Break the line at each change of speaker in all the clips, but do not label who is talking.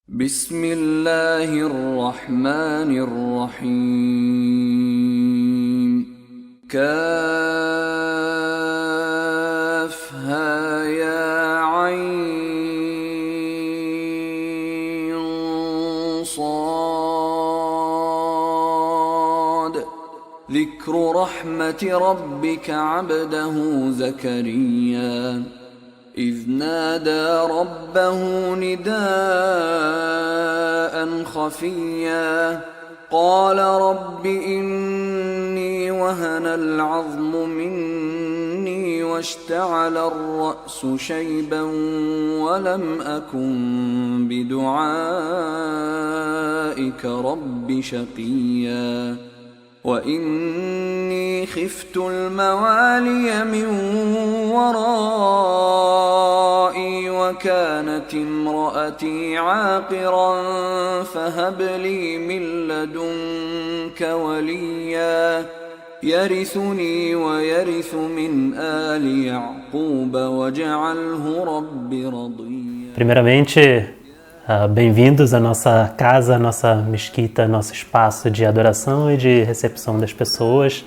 بسم الله الرحمن الرحيم كافها يا عين صاد ذكر رحمة ربك عبده زكريا إذ نادى ربه نداء خفيا قال رب إني وهن العظم مني واشتعل الرأس شيبا ولم أكن بدعائك رب شقيا وإني خفت الموالي من ورائي وكانت امرأتي عاقرا فهب لي من لدنك وليا يرثني ويرث من آل يعقوب واجعله رب رضيا.
Primeiramente, bem-vindos à nossa casa, nossa mesquita, nosso espaço de adoração e de recepção das pessoas.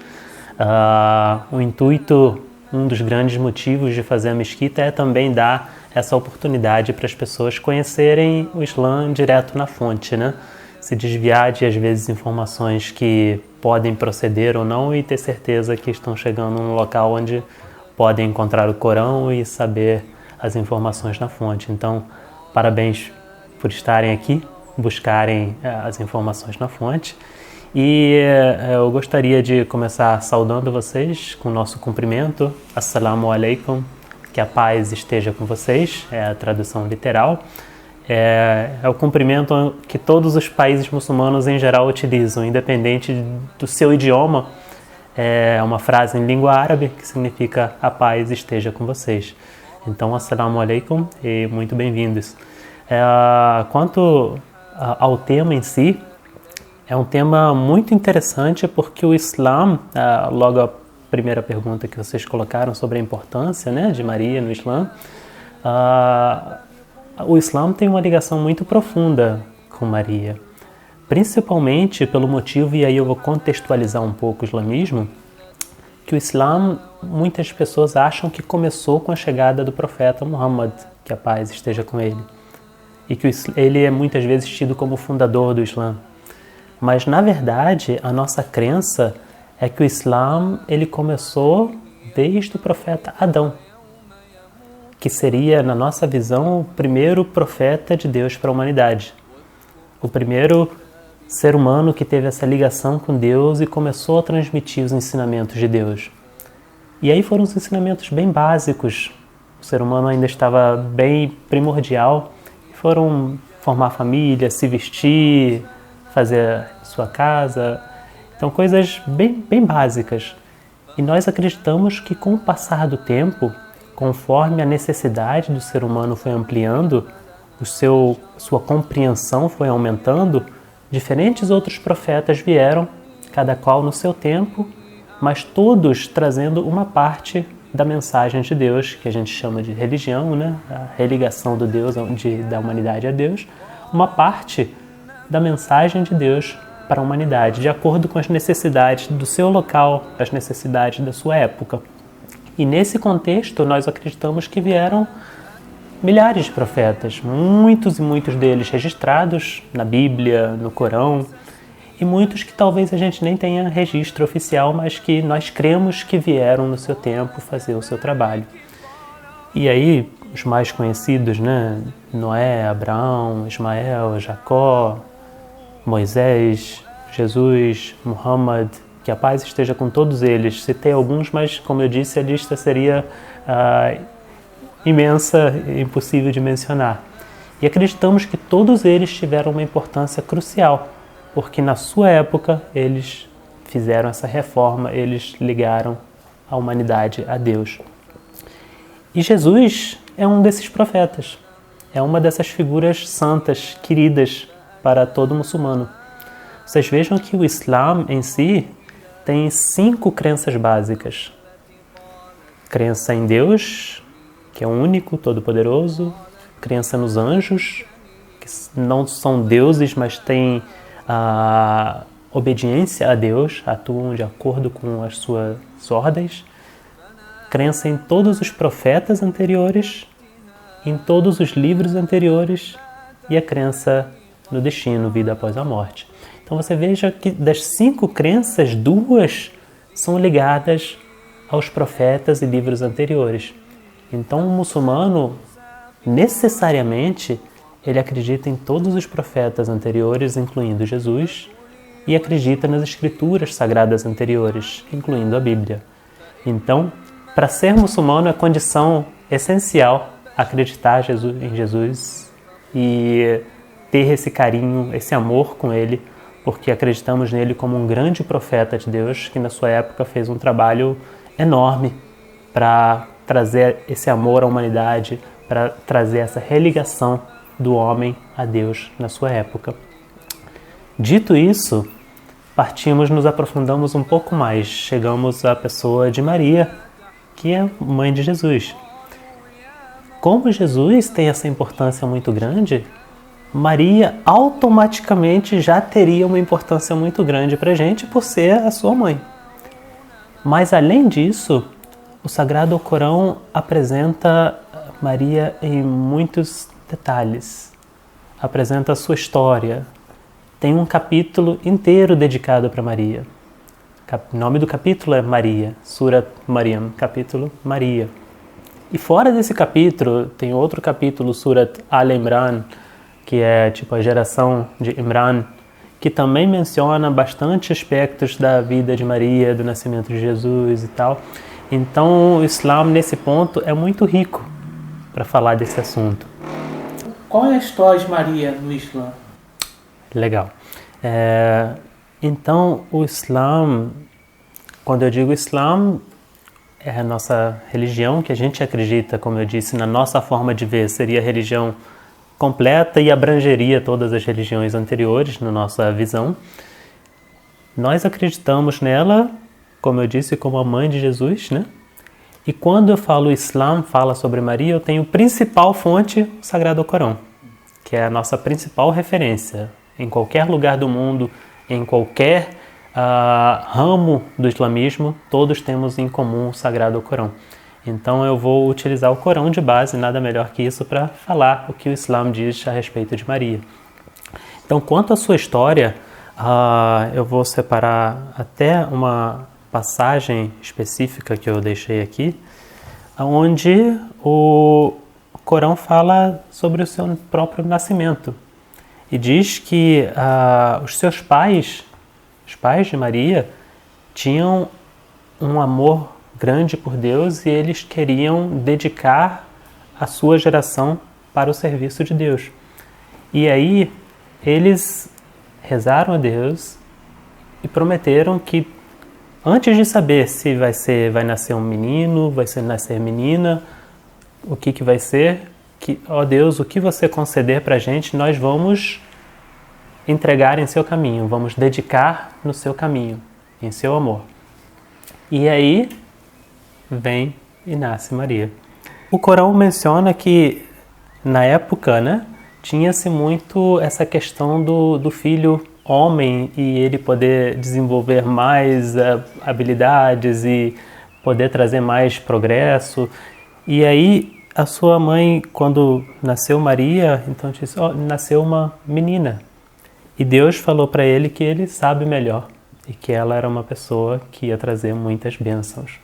O intuito, um dos grandes motivos de fazer a mesquita é também dar essa oportunidade para as pessoas conhecerem o Islã direto na fonte, né? Se desviar de, às vezes, informações que podem proceder ou não e ter certeza que estão chegando num local onde podem encontrar o Corão e saber as informações na fonte. Então, parabéns por estarem aqui, buscarem as informações na fonte. E eu gostaria de começar saudando vocês com o nosso cumprimento. Assalamu alaikum, que a paz esteja com vocês, é a tradução literal. É o cumprimento que todos os países muçulmanos em geral utilizam, independente do seu idioma. É uma frase em língua árabe que significa a paz esteja com vocês. Então, assalamu alaikum e muito bem-vindos. Quanto ao tema em si, é um tema muito interessante porque o Islã, logo a primeira pergunta que vocês colocaram sobre a importância, né, de Maria no Islã, o Islã tem uma ligação muito profunda com Maria, principalmente pelo motivo, e aí eu vou contextualizar um pouco o islamismo, que o Islã, muitas pessoas acham que começou com a chegada do profeta Muhammad, que a paz esteja com ele, e que ele é muitas vezes tido como fundador do Islã. Mas, na verdade, a nossa crença é que o Islã ele começou desde o profeta Adão, que seria, na nossa visão, o primeiro profeta de Deus para a humanidade. O primeiro ser humano que teve essa ligação com Deus e começou a transmitir os ensinamentos de Deus. E aí foram os ensinamentos bem básicos. O ser humano ainda estava bem primordial. Foram formar família, se vestir, fazer sua casa. Então, coisas bem básicas. E nós acreditamos que com o passar do tempo, conforme a necessidade do ser humano foi ampliando, sua compreensão foi aumentando, diferentes outros profetas vieram, cada qual no seu tempo, mas todos trazendo uma parte da mensagem de Deus, que a gente chama de religião, né? A religação do Deus, da humanidade a Deus, uma parte da mensagem de Deus para a humanidade, de acordo com as necessidades do seu local, as necessidades da sua época. E nesse contexto, nós acreditamos que vieram milhares de profetas, muitos e muitos deles registrados na Bíblia, no Corão, e muitos que talvez a gente nem tenha registro oficial, mas que nós cremos que vieram no seu tempo fazer o seu trabalho. E aí, os mais conhecidos, né? Noé, Abraão, Ismael, Jacó, Moisés, Jesus, Muhammad, que a paz esteja com todos eles. Citei alguns, mas, como eu disse, a lista seria imensa e impossível de mencionar. E acreditamos que todos eles tiveram uma importância crucial, porque na sua época eles fizeram essa reforma, eles ligaram a humanidade a Deus. E Jesus é um desses profetas, é uma dessas figuras santas, queridas para todo muçulmano. Vocês vejam que o Islã em si tem 5 crenças básicas. Crença em Deus, que é o único, todo-poderoso, crença nos anjos, que que não são deuses, mas têm obediência a Deus, atuam de acordo com as suas ordens. Crença em todos os profetas anteriores, em todos os livros anteriores e a crença no destino, vida após a morte. Então você veja que das 5 crenças, 2 são ligadas aos profetas e livros anteriores. Então o muçulmano, necessariamente, ele acredita em todos os profetas anteriores, incluindo Jesus, e acredita nas escrituras sagradas anteriores, incluindo a Bíblia. Então, para ser muçulmano é condição essencial acreditar em Jesus e ter esse carinho, esse amor com ele, porque acreditamos nele como um grande profeta de Deus que na sua época fez um trabalho enorme para trazer esse amor à humanidade, para trazer essa religação do homem a Deus na sua época. Dito isso, nos aprofundamos um pouco mais, chegamos à pessoa de Maria, que é mãe de Jesus. Como Jesus tem essa importância muito grande, Maria automaticamente já teria uma importância muito grande para a gente por ser a sua mãe. Mas além disso, o Sagrado Corão apresenta Maria em muitos detalhes. Apresenta a sua história. Tem um capítulo inteiro dedicado para Maria. O nome do capítulo é Maria, Surat Maryam, capítulo Maria. E fora desse capítulo, tem outro capítulo, Surat Al-Imran, que é tipo a geração de Imran, que também menciona bastante aspectos da vida de Maria, do nascimento de Jesus e tal. Então o Islã, nesse ponto, é muito rico para falar desse assunto.
Qual é a história de Maria no Islã?
Legal. Então, o Islã, quando eu digo Islã, é a nossa religião, que a gente acredita, como eu disse, na nossa forma de ver, seria a religião completa e abrangeria todas as religiões anteriores, na nossa visão. Nós acreditamos nela, como eu disse, como a mãe de Jesus, né? E quando eu falo Islã, fala sobre Maria, eu tenho principal fonte, o Sagrado Corão, que é a nossa principal referência. Em qualquer lugar do mundo, em qualquer ramo do islamismo, todos temos em comum o Sagrado Corão. Então eu vou utilizar o Corão de base, nada melhor que isso, para falar o que o Islã diz a respeito de Maria. Então, quanto à sua história, eu vou separar até uma passagem específica que eu deixei aqui, onde o Corão fala sobre o seu próprio nascimento. E diz que os seus pais, os pais de Maria, tinham um amor grande por Deus e eles queriam dedicar a sua geração para o serviço de Deus. E aí eles rezaram a Deus e prometeram que antes de saber se vai nascer um menino, vai nascer menina, o que vai ser, que, ó Deus, o que você conceder para a gente, nós vamos entregar em seu caminho, vamos dedicar no seu caminho, em seu amor. E aí vem e nasce Maria. O Corão menciona que na época, né, tinha-se muito essa questão do filho homem e ele poder desenvolver mais habilidades e poder trazer mais progresso. E aí a sua mãe, quando nasceu Maria, então disse, nasceu uma menina. E Deus falou para ele que ele sabe melhor e que ela era uma pessoa que ia trazer muitas bênçãos.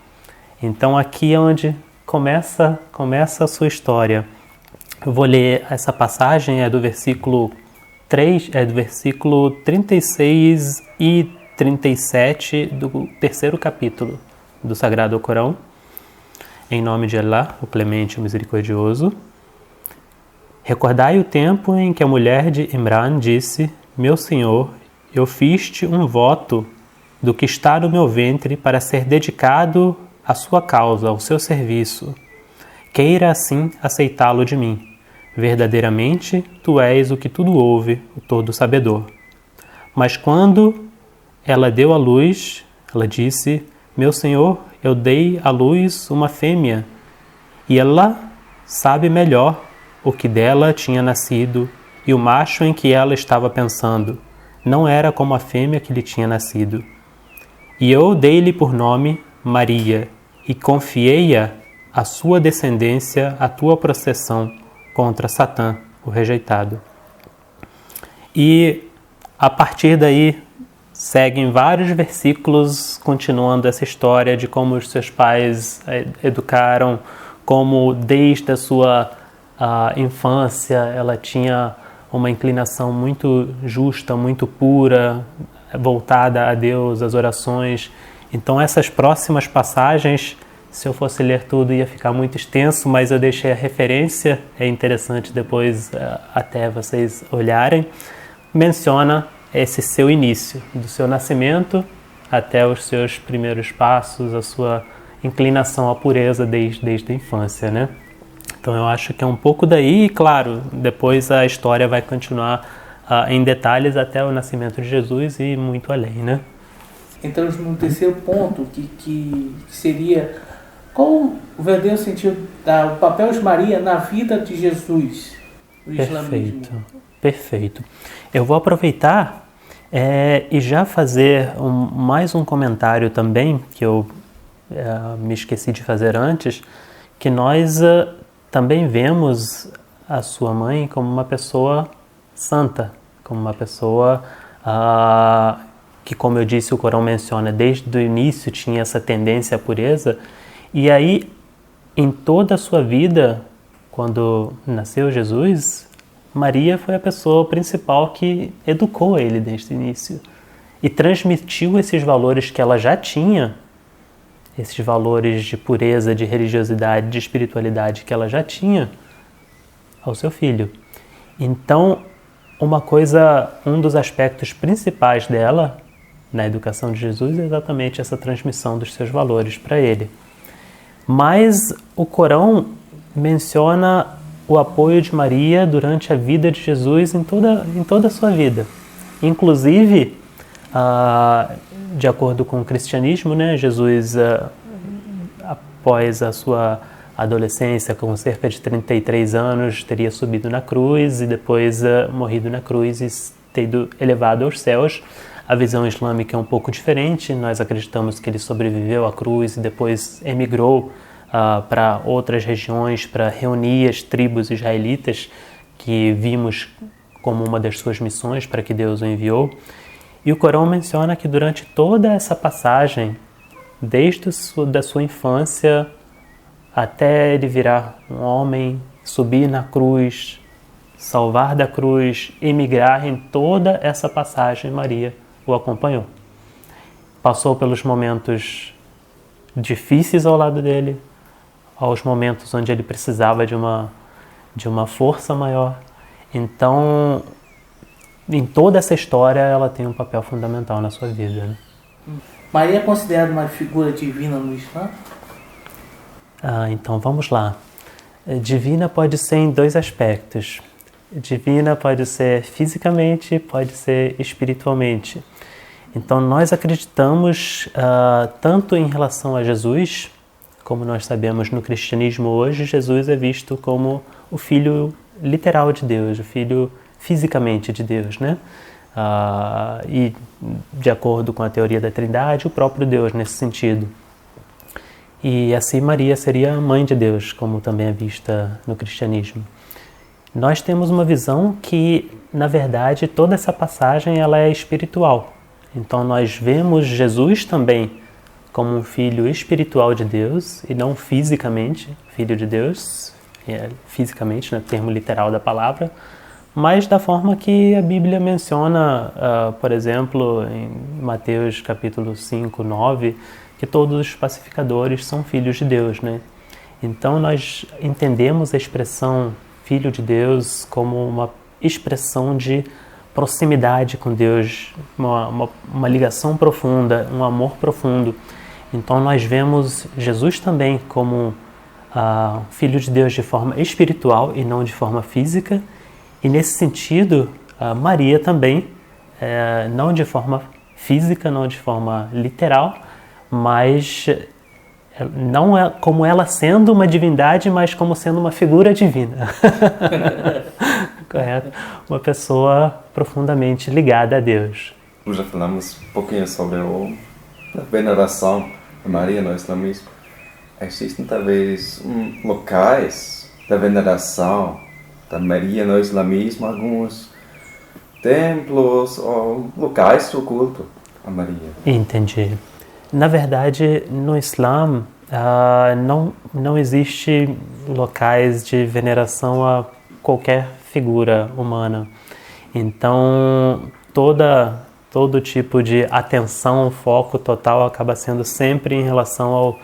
Então aqui é onde começa a sua história. Eu vou ler essa passagem, é do versículo 36 e 37 do 3º capítulo do Sagrado Corão. Em nome de Allah, o Clemente e o Misericordioso. Recordai o tempo em que a mulher de Imran disse: Meu Senhor, eu fiz-te um voto do que está no meu ventre para ser dedicado à sua causa, ao seu serviço. Queira assim aceitá-lo de mim. Verdadeiramente, tu és o que tudo ouve, o todo sabedor. Mas quando ela deu à luz, ela disse: Meu Senhor, eu dei à luz uma fêmea, e ela sabe melhor o que dela tinha nascido e o macho em que ela estava pensando não era como a fêmea que lhe tinha nascido. E eu dei-lhe por nome Maria, e confiei-a a sua descendência, a tua processão contra Satã, o rejeitado. E a partir daí seguem vários versículos continuando essa história de como os seus pais educaram, como desde a sua infância ela tinha uma inclinação muito justa, muito pura, voltada a Deus, às orações. Então essas próximas passagens, se eu fosse ler tudo ia ficar muito extenso, mas eu deixei a referência, é interessante depois até vocês olharem, menciona esse seu início, do seu nascimento até os seus primeiros passos, a sua inclinação à pureza desde a infância, né? Então eu acho que é um pouco daí, e claro, depois a história vai continuar em detalhes até o nascimento de Jesus e muito além, né?
Entramos no terceiro ponto, que seria qual o verdadeiro sentido do papel de Maria na vida de Jesus, no islamismo.
Perfeito. Eu vou aproveitar e já fazer mais um comentário também, que eu me esqueci de fazer antes, que nós também vemos a sua mãe como uma pessoa santa, como uma pessoa que, como eu disse, o Corão menciona, desde o início tinha essa tendência à pureza, e aí, em toda a sua vida, quando nasceu Jesus, Maria foi a pessoa principal que educou ele desde o início e transmitiu esses valores que ela já tinha, esses valores de pureza, de religiosidade, de espiritualidade que ela já tinha ao seu filho. Então, um dos aspectos principais dela na educação de Jesus é exatamente essa transmissão dos seus valores para ele. Mas o Corão menciona o apoio de Maria durante a vida de Jesus em toda a sua vida. Inclusive, de acordo com o cristianismo, né, Jesus, após a sua adolescência, com cerca de 33 anos, teria subido na cruz e depois morrido na cruz e sido elevado aos céus. A visão islâmica é um pouco diferente. Nós acreditamos que ele sobreviveu à cruz e depois emigrou para outras regiões para reunir as tribos israelitas que vimos como uma das suas missões para que Deus o enviou. E o Corão menciona que durante toda essa passagem, desde da sua infância até ele virar um homem, subir na cruz, salvar da cruz, emigrar, em toda essa passagem Maria o acompanhou. Passou pelos momentos difíceis ao lado dele, aos momentos onde ele precisava de uma força maior. Então, em toda essa história, ela tem um papel fundamental na sua vida, né?
Maria é considerada uma figura divina no Islã?
Então vamos lá. Divina pode ser em dois aspectos. Divina pode ser fisicamente, pode ser espiritualmente. Então nós acreditamos tanto em relação a Jesus, como nós sabemos no cristianismo hoje, Jesus é visto como o filho literal de Deus, o filho fisicamente de Deus, né? E de acordo com a teoria da Trindade, o próprio Deus nesse sentido. E assim Maria seria a mãe de Deus, como também é vista no cristianismo. Nós temos uma visão que, na verdade, toda essa passagem ela é espiritual. Então nós vemos Jesus também como um filho espiritual de Deus e não fisicamente filho de Deus, fisicamente, no termo literal da palavra, mas da forma que a Bíblia menciona, por exemplo, em Mateus capítulo 5, 9, que todos os pacificadores são filhos de Deus, né? Então nós entendemos a expressão filho de Deus como uma expressão de proximidade com Deus, uma ligação profunda, um amor profundo. Então nós vemos Jesus também como filho de Deus de forma espiritual e não de forma física. E nesse sentido, Maria também, não de forma física, não de forma literal, mas não é como ela sendo uma divindade, mas como sendo uma figura divina. Correto? Uma pessoa profundamente ligada a Deus.
Já falamos um pouquinho sobre a veneração a Maria no islamismo. Existem talvez locais da veneração da Maria no islamismo, alguns templos ou locais do culto a Maria.
Entendi. Na verdade, no Islã não existe locais de veneração a qualquer figura humana. Então, todo tipo de atenção, foco total acaba sendo sempre em relação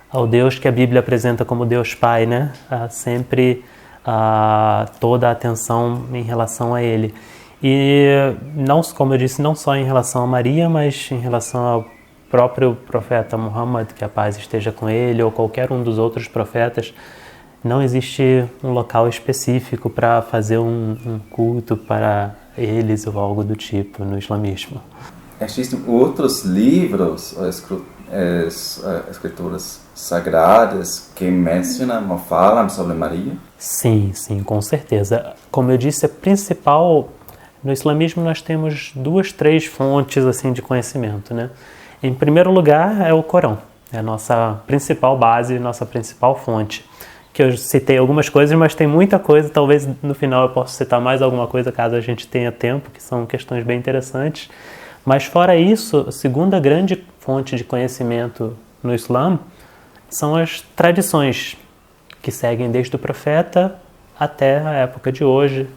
ao Deus que a Bíblia apresenta como Deus Pai, né? Sempre toda a atenção em relação a Ele. E, não, como eu disse, não só em relação a Maria, mas em relação ao próprio profeta Muhammad, que a paz esteja com ele, ou qualquer um dos outros profetas. Não existe um local específico para fazer um culto para eles ou algo do tipo no islamismo.
Existem outros livros ou escrituras sagradas que mencionam ou falam sobre Maria?
Sim, com certeza. Como eu disse, no islamismo nós temos 2, 3 fontes assim, de conhecimento, né? Em primeiro lugar é o Corão, é a nossa principal base, nossa principal fonte. Que eu citei algumas coisas, mas tem muita coisa, talvez no final eu possa citar mais alguma coisa caso a gente tenha tempo, que são questões bem interessantes. Mas fora isso, a segunda grande fonte de conhecimento no Islã são as tradições que seguem desde o profeta até a época de hoje,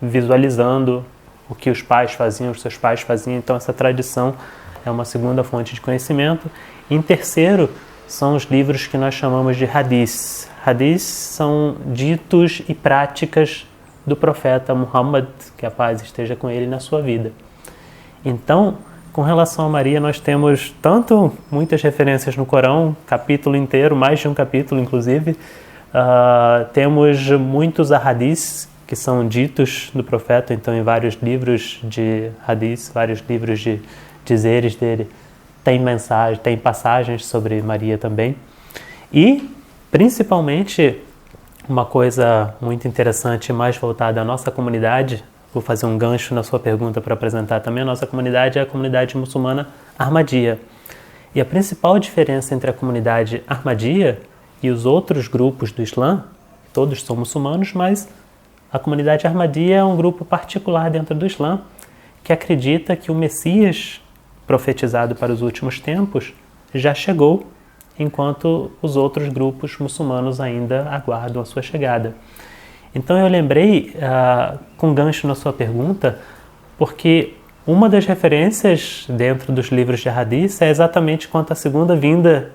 visualizando o que os pais faziam, os seus pais faziam. Então essa tradição é uma segunda fonte de conhecimento. Em terceiro, são os livros que nós chamamos de hadiths. Hadiths são ditos e práticas do profeta Muhammad, que a paz esteja com ele na sua vida. Então, com relação a Maria, nós temos muitas referências no Corão, capítulo inteiro, mais de um capítulo inclusive. Temos muitos hadiths que são ditos do profeta, então em vários livros de hadiths, vários livros de dizeres dele, tem passagens sobre Maria também. E, principalmente, uma coisa muito interessante, mais voltada à nossa comunidade, vou fazer um gancho na sua pergunta para apresentar também, a nossa comunidade é a comunidade muçulmana Ahmadiyya. E a principal diferença entre a comunidade Ahmadiyya e os outros grupos do Islã, todos são muçulmanos, mas a comunidade Ahmadiyya é um grupo particular dentro do Islã que acredita que o Messias profetizado para os últimos tempos já chegou, enquanto os outros grupos muçulmanos ainda aguardam a sua chegada. Então eu lembrei, com gancho na sua pergunta, porque uma das referências dentro dos livros de Hadith é exatamente quanto à segunda vinda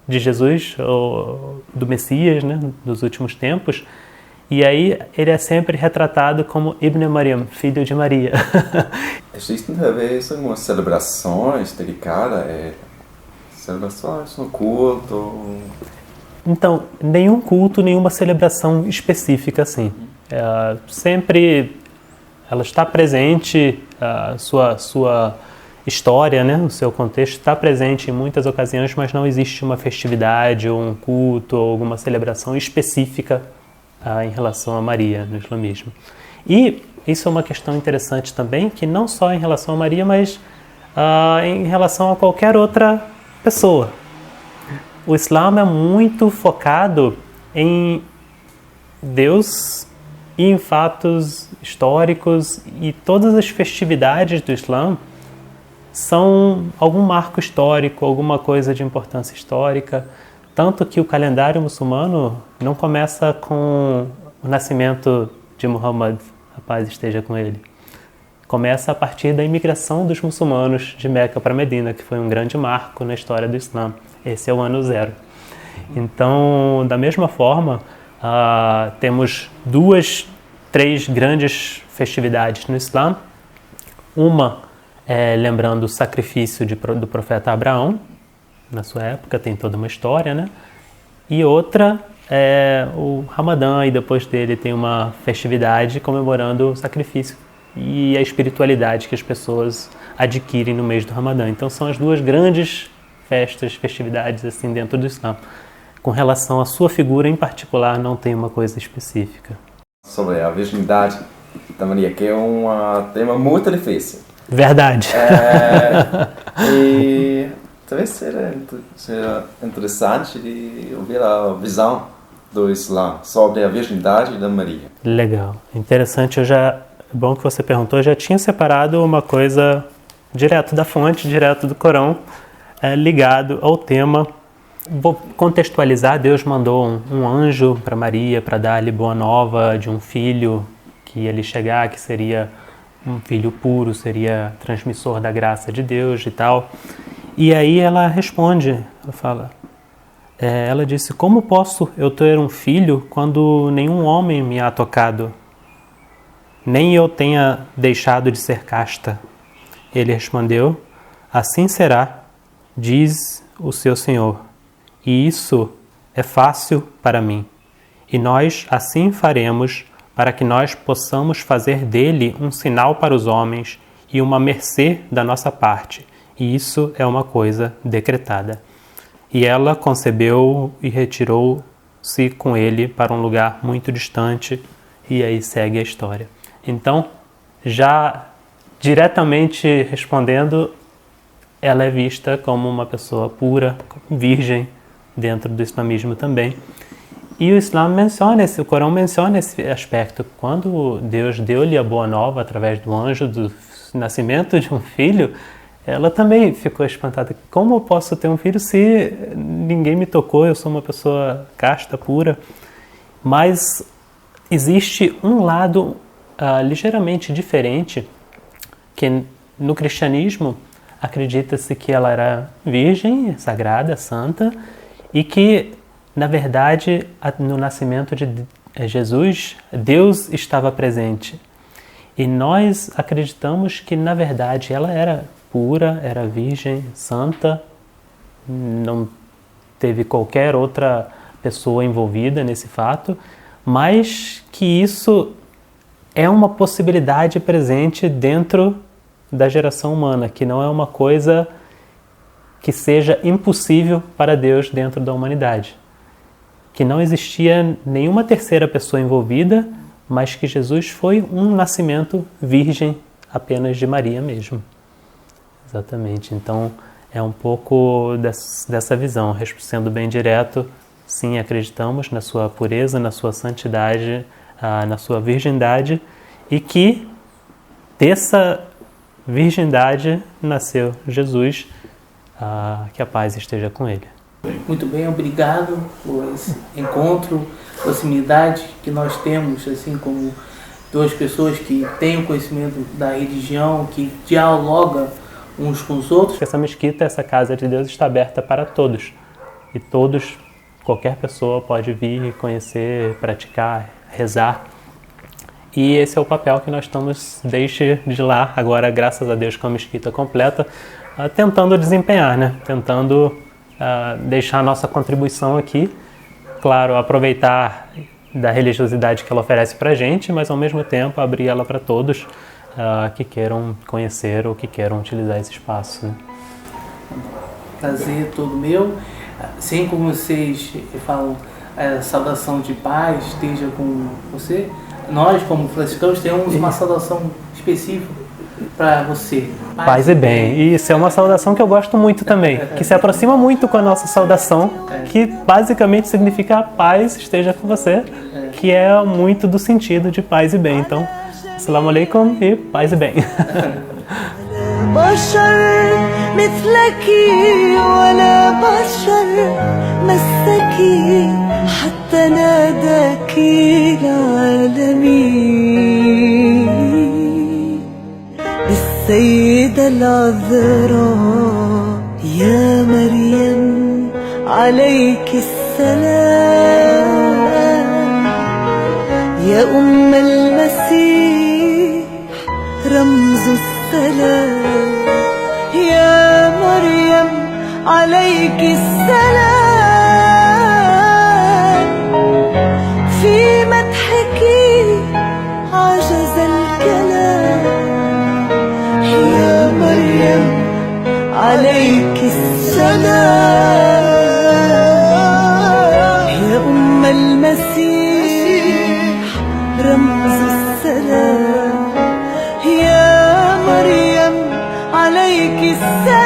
de Jesus, ou do Messias, né, dos últimos tempos. E aí ele é sempre retratado como Ibn Maryam, filho de Maria.
Existem talvez algumas celebrações dedicadas a ele? Celebrações no culto?
Então, nenhum culto, nenhuma celebração específica assim. Sempre ela está presente, a sua história, né, o seu contexto está presente em muitas ocasiões, mas não existe uma festividade ou um culto ou alguma celebração específica em relação a Maria no islamismo. E isso é uma questão interessante também, que não só em relação a Maria, mas em relação a qualquer outra pessoa. O Islã é muito focado em Deus e em fatos históricos, e todas as festividades do Islã são algum marco histórico, alguma coisa de importância histórica. Tanto que o calendário muçulmano não começa com o nascimento de Muhammad, a paz esteja com ele. Começa a partir da imigração dos muçulmanos de Meca para Medina, que foi um grande marco na história do Islã. Esse é o ano 0. Então, da mesma forma, temos 2, 3 grandes festividades no Islã. Uma é lembrando o sacrifício do profeta Abraão, na sua época, tem toda uma história, né? E outra é o Ramadã, e depois dele tem uma festividade comemorando o sacrifício e a espiritualidade que as pessoas adquirem no mês do Ramadã. Então são as 2 grandes festas, festividades assim dentro do Islã. Com relação à sua figura em particular, não tem uma coisa específica.
sobre a virgindade da Maria, que é um tema muito difícil.
Verdade.
E talvez seja interessante de ouvir a visão do Islã sobre a virgindade da Maria.
Legal, interessante. É bom que você perguntou, eu já tinha separado uma coisa direto da fonte, direto do Corão, ligado ao tema. Vou contextualizar. Deus mandou um anjo para Maria para dar-lhe boa nova de um filho que ia lhe chegar, que seria um filho puro, seria transmissor da graça de Deus e tal. E aí ela responde, ela fala, ela disse: como posso eu ter um filho quando nenhum homem me há tocado, nem eu tenha deixado de ser casta? Ele respondeu: assim será, diz o seu Senhor, e isso é fácil para mim. E nós assim faremos, para que nós possamos fazer dele um sinal para os homens e uma mercê da nossa parte. E isso é uma coisa decretada. E ela concebeu e retirou-se com ele para um lugar muito distante, e aí segue a história. Então, já diretamente respondendo, ela é vista como uma pessoa pura, virgem, dentro do islamismo também. E o Islã menciona o Corão menciona esse aspecto. Quando Deus deu-lhe a boa nova através do anjo do nascimento de um filho, ela também ficou espantada. Como eu posso ter um filho se ninguém me tocou, eu sou uma pessoa casta, pura? Mas existe um lado ligeiramente diferente, que no cristianismo acredita-se que ela era virgem, sagrada, santa, e que, na verdade, no nascimento de Jesus, Deus estava presente. E nós acreditamos que, na verdade, ela era pura, era virgem, santa, não teve qualquer outra pessoa envolvida nesse fato, mas que isso é uma possibilidade presente dentro da geração humana, que não é uma coisa que seja impossível para Deus dentro da humanidade. Que não existia nenhuma terceira pessoa envolvida, mas que Jesus foi um nascimento virgem apenas de Maria mesmo. Exatamente. Então, é um pouco dessa visão. Sendo bem direto, sim, acreditamos na sua pureza, na sua santidade, na sua virgindade, e que dessa virgindade nasceu Jesus, que a paz esteja com ele.
Muito bem, obrigado por esse encontro, proximidade que nós temos, assim como duas pessoas que têm o conhecimento da religião, que dialogam uns com os outros.
Essa mesquita, essa casa de Deus está aberta para todos. E todos, qualquer pessoa pode vir, conhecer, praticar, rezar. E esse é o papel que nós estamos desde de lá, agora graças a Deus com a mesquita completa, tentando desempenhar, né? Tentando deixar a nossa contribuição aqui. Claro, aproveitar da religiosidade que ela oferece para a gente, mas ao mesmo tempo abrir ela para todos que queiram conhecer ou que queiram utilizar esse espaço. Né?
Prazer todo meu. Assim como vocês falam, a saudação de paz esteja com você, nós como franciscanos temos uma saudação específica para você.
Paz e bem. E isso é uma saudação que eu gosto muito também, que se aproxima muito com a nossa saudação, que basicamente significa paz esteja com você, que é muito do sentido de paz e bem. Então, assalamu alaikum e paz e bem.
السيدة العذراء يا مريم عليك السلام يا أم المسيح رمز السلام يا مريم عليك السلام في مدحك عجز الكلام يا مريم عليك السلام يا أم المسيح رمز الساعة